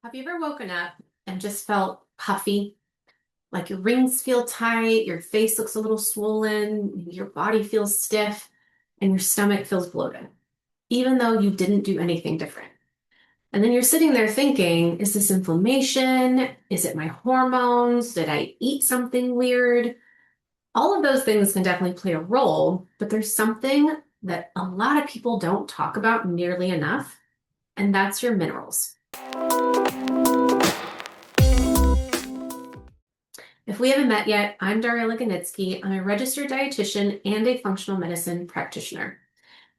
Have you ever woken up and just felt puffy? Like your rings feel tight, your face looks a little swollen, your body feels stiff, and your stomach feels bloated, even though you didn't do anything different. And then you're sitting there thinking, is this inflammation? Is it my hormones? Did I eat something weird? All of those things can definitely play a role, but there's something that a lot of people don't talk about nearly enough, and that's your minerals. If we haven't met yet, I'm Daria Liganitsky. I'm a registered dietitian and a functional medicine practitioner.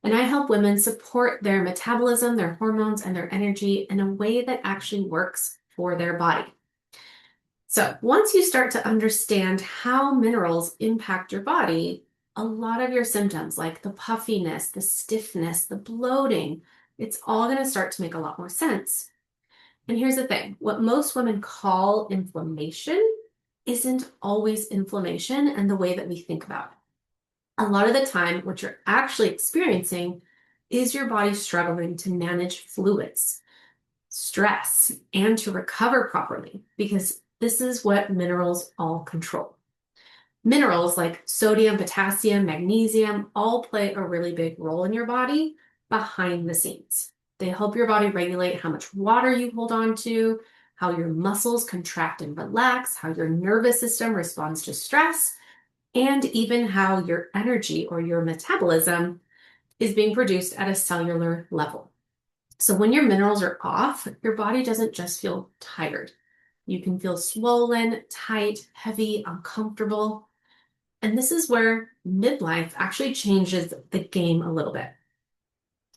And I help women support their metabolism, their hormones, and their energy in a way that actually works for their body. So once you start to understand how minerals impact your body, a lot of your symptoms like the puffiness, the stiffness, the bloating, it's all going to start to make a lot more sense. And here's the thing, what most women call inflammation isn't always inflammation and the way that we think about it. A lot of the time, what you're actually experiencing is your body struggling to manage fluids, stress, and to recover properly, because this is what minerals all control. Minerals like sodium, potassium, magnesium all play a really big role in your body behind the scenes. They help your body regulate how much water you hold on to, how your muscles contract and relax, how your nervous system responds to stress, and even how your energy or your metabolism is being produced at a cellular level. So when your minerals are off, your body doesn't just feel tired. You can feel swollen, tight, heavy, uncomfortable. And this is where midlife actually changes the game a little bit.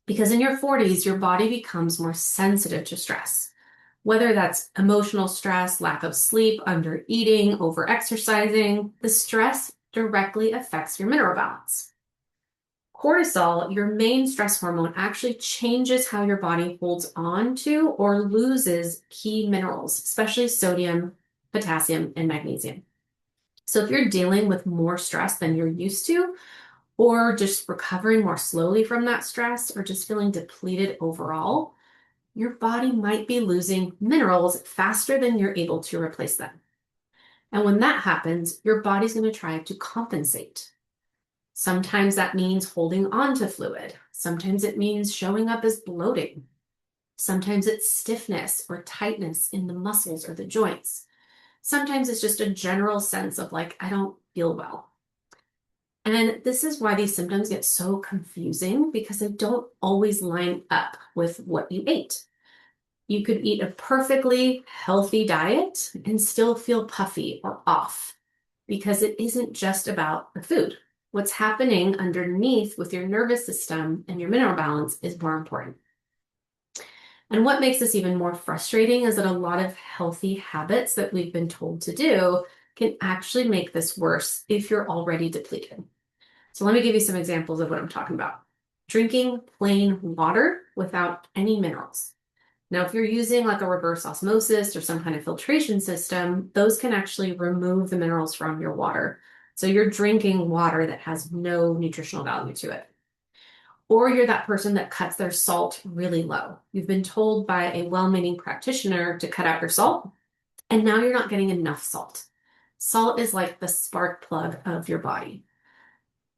Because in your 40s, your body becomes more sensitive to stress. Whether that's emotional stress, lack of sleep, under eating, over exercising, the stress directly affects your mineral balance. Cortisol, your main stress hormone, actually changes how your body holds on to or loses key minerals, especially sodium, potassium, and magnesium. So if you're dealing with more stress than you're used to, or just recovering more slowly from that stress, or just feeling depleted overall, your body might be losing minerals faster than you're able to replace them. And when that happens, your body's going to try to compensate. Sometimes that means holding on to fluid. Sometimes it means showing up as bloating. Sometimes it's stiffness or tightness in the muscles or the joints. Sometimes it's just a general sense of like, I don't feel well. And this is why these symptoms get so confusing, because they don't always line up with what you ate. You could eat a perfectly healthy diet and still feel puffy or off, because it isn't just about the food. What's happening underneath with your nervous system and your mineral balance is more important. And what makes this even more frustrating is that a lot of healthy habits that we've been told to do can actually make this worse if you're already depleted. So let me give you some examples of what I'm talking about. Drinking plain water without any minerals. Now, if you're using like a reverse osmosis or some kind of filtration system, those can actually remove the minerals from your water. So you're drinking water that has no nutritional value to it. Or you're that person that cuts their salt really low. You've been told by a well-meaning practitioner to cut out your salt, and now you're not getting enough salt. Salt is like the spark plug of your body.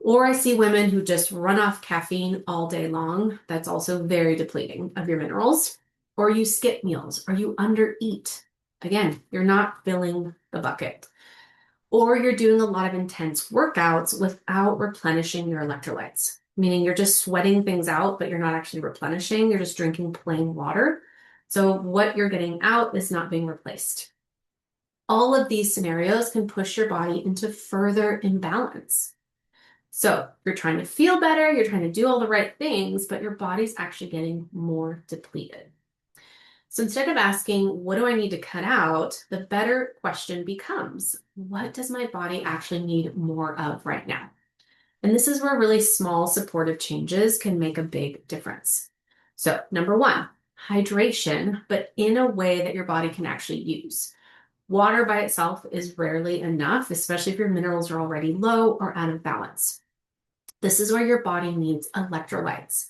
Or I see women who just run off caffeine all day long. That's also very depleting of your minerals. Or you skip meals, or you undereat. Again, you're not filling the bucket. Or you're doing a lot of intense workouts without replenishing your electrolytes, meaning you're just sweating things out, but you're not actually replenishing. You're just drinking plain water. So what you're getting out is not being replaced. All of these scenarios can push your body into further imbalance. So you're trying to feel better, you're trying to do all the right things, but your body's actually getting more depleted. So instead of asking, what do I need to cut out? The better question becomes, what does my body actually need more of right now? And this is where really small supportive changes can make a big difference. So number one, hydration, but in a way that your body can actually use. Water by itself is rarely enough, especially if your minerals are already low or out of balance. This is where your body needs electrolytes.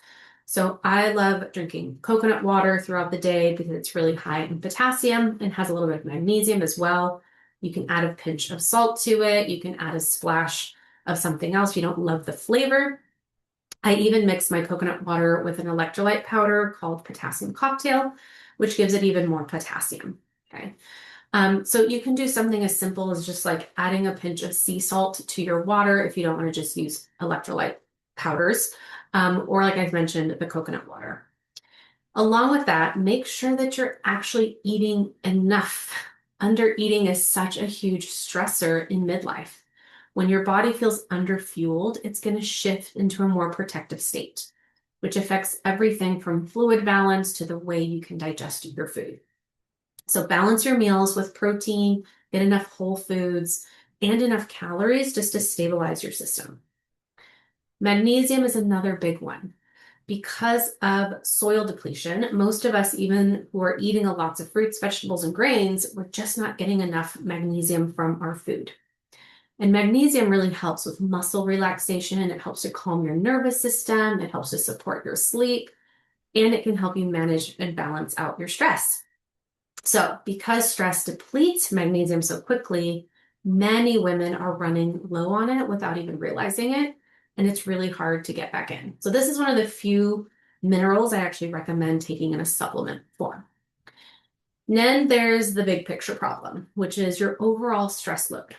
So I love drinking coconut water throughout the day because it's really high in potassium and has a little bit of magnesium as well. You can add a pinch of salt to it. You can add a splash of something else if you don't love the flavor. I even mix my coconut water with an electrolyte powder called potassium cocktail, which gives it even more potassium. Okay. So you can do something as simple as just like adding a pinch of sea salt to your water if you don't want to just use electrolyte powders, or like I've mentioned, the coconut water. Along with that, make sure that you're actually eating enough. Undereating is such a huge stressor in midlife. When your body feels underfueled, it's going to shift into a more protective state, which affects everything from fluid balance to the way you can digest your food. So balance your meals with protein, get enough whole foods, and enough calories just to stabilize your system. Magnesium is another big one. Because of soil depletion, most of us, even who are eating lots of fruits, vegetables, and grains, we're just not getting enough magnesium from our food. And magnesium really helps with muscle relaxation. It helps to calm your nervous system. It helps to support your sleep. And it can help you manage and balance out your stress. So because stress depletes magnesium so quickly, many women are running low on it without even realizing it, and it's really hard to get back in. So this is one of the few minerals I actually recommend taking in a supplement form. And then there's the big picture problem, which is your overall stress load,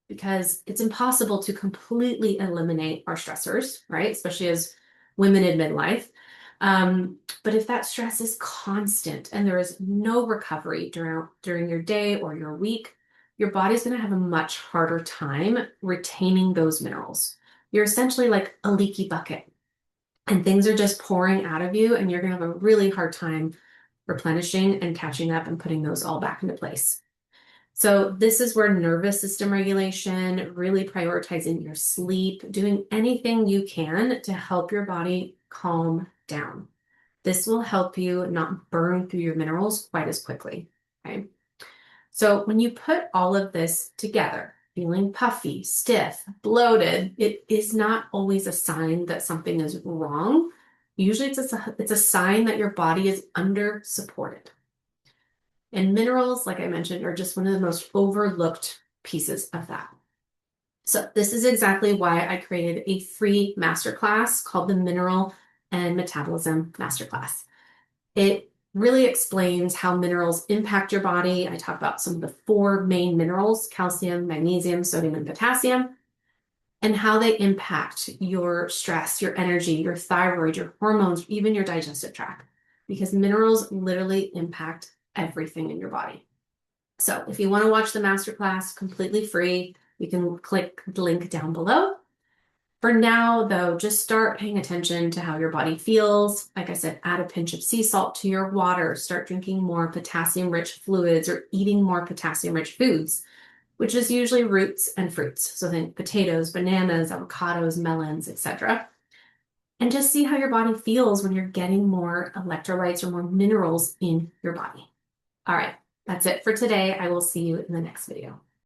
because it's impossible to completely eliminate our stressors, right? Especially as women in midlife. But if that stress is constant and there is no recovery during your day or your week, your body's going to have a much harder time retaining those minerals. You're essentially like a leaky bucket, and things are just pouring out of you, and you're going to have a really hard time replenishing and catching up and putting those all back into place. So this is where nervous system regulation, really prioritizing your sleep, doing anything you can to help your body calm down. This will help you not burn through your minerals quite as quickly. Okay. So when you put all of this together, feeling puffy, stiff, bloated, it is not always a sign that something is wrong. Usually it's a sign that your body is under supported. And minerals, like I mentioned, are just one of the most overlooked pieces of that. So this is exactly why I created a free masterclass called the Mineral and Metabolism Masterclass. It really explains how minerals impact your body. I talk about some of the four main minerals: calcium, magnesium, sodium, and potassium, and how they impact your stress, your energy, your thyroid, your hormones, even your digestive tract, because minerals literally impact everything in your body. So if you want to watch the masterclass completely free, you can click the link down below. For now, though, just start paying attention to how your body feels. Like I said, add a pinch of sea salt to your water, start drinking more potassium-rich fluids or eating more potassium-rich foods, which is usually roots and fruits. So think potatoes, bananas, avocados, melons, etc. And just see how your body feels when you're getting more electrolytes or more minerals in your body. All right, that's it for today. I will see you in the next video.